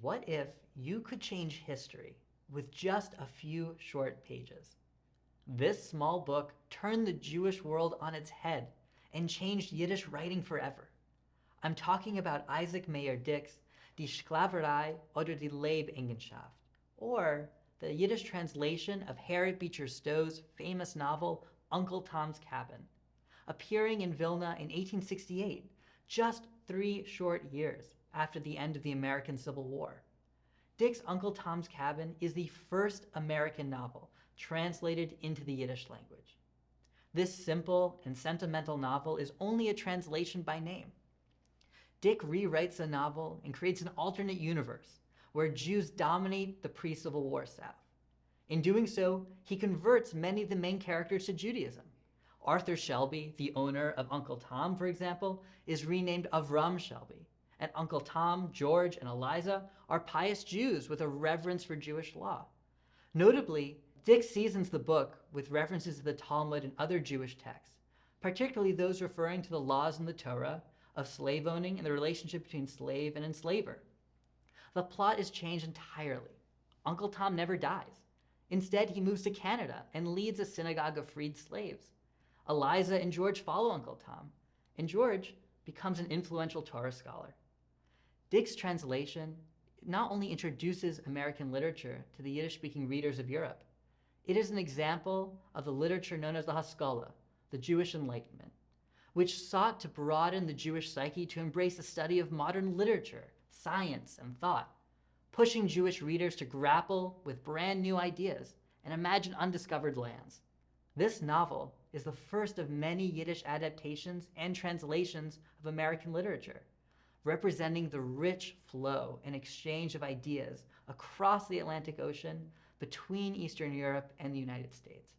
What if you could change history with just a few short pages? This small book turned the Jewish world on its head and changed Yiddish writing forever. I'm talking about Isaac Mayer Dick's Die Sklaverei oder die Leibeigenschaft, or the Yiddish translation of Harriet Beecher Stowe's famous novel Uncle Tom's Cabin, appearing in Vilna in 1868, just 3 short years after the end of the American Civil War. Dick's Uncle Tom's Cabin is the first American novel translated into the Yiddish language. This simple and sentimental novel is only a translation by name. Dick rewrites the novel and creates an alternate universe where Jews dominate the pre-Civil War South. In doing so, he converts many of the main characters to Judaism. Arthur Shelby, the owner of Uncle Tom, for example, is renamed Avram Shelby, and Uncle Tom, George, and Eliza are pious Jews with a reverence for Jewish law. Notably, Dick seasons the book with references to the Talmud and other Jewish texts, particularly those referring to the laws in the Torah of slave owning and the relationship between slave and enslaver. The plot is changed entirely. Uncle Tom never dies. Instead, he moves to Canada and leads a synagogue of freed slaves. Eliza and George follow Uncle Tom, and George becomes an influential Torah scholar. Dick's translation not only introduces American literature to the Yiddish-speaking readers of Europe, it is an example of the literature known as the Haskalah, the Jewish Enlightenment, which sought to broaden the Jewish psyche to embrace the study of modern literature, science, and thought, pushing Jewish readers to grapple with brand new ideas and imagine undiscovered lands. This novel is the first of many Yiddish adaptations and translations of American literature, representing the rich flow and exchange of ideas across the Atlantic Ocean between Eastern Europe and the United States.